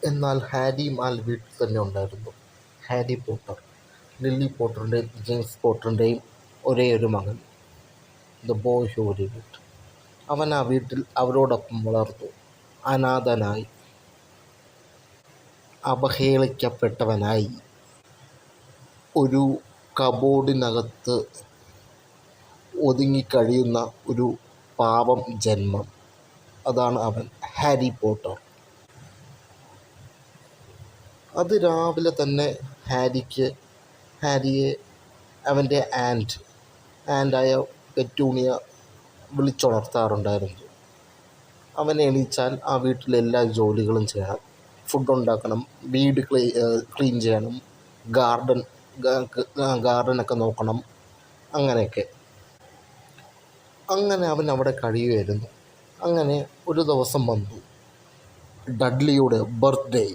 എന്നാൽ ഹാരിയും ആ വീട്ടിൽ തന്നെ ഉണ്ടായിരുന്നു. ഹാരി പോട്ടർ, ലില്ലി പോട്ടറിൻ്റെയും ജെയിംസ് പോട്ടറിൻ്റെയും ഒരേയൊരു മകൻ, ദ ബോയ് ഹൂ ലിവ്ഡ്. അവൻ ആ വീട്ടിൽ അവരോടൊപ്പം വളർന്നു. അനാഥനായി, അവഹേളിക്കപ്പെട്ടവനായി, ഒരു കബോർഡിനകത്ത് ഒതുങ്ങിക്കഴിയുന്ന ഒരു പാവം ജന്മം. അതാണ് അവൻ, ഹാരി പോട്ടർ. രാവിലെ തന്നെ ഹാരിയെ അവൻ്റെ ആൻറ്റായ പെറ്റൂണിയ വിളിച്ചുണർത്താറുണ്ടായിരുന്നു. അവൻ എണീച്ചാൽ ആ വീട്ടിലെ എല്ലാ ജോലികളും ചെയ്യണം. ഫുഡ് ഉണ്ടാക്കണം, വീട് ക്ലീൻ ചെയ്യണം, ഗാർഡനൊക്കെ നോക്കണം, അങ്ങനെയൊക്കെ. അങ്ങനെ അവൻ അവിടെ കഴിയുമായിരുന്നു. അങ്ങനെ ഒരു ദിവസം വന്നു, ഡഡ്ലിയുടെ ബർത്ത്ഡേ.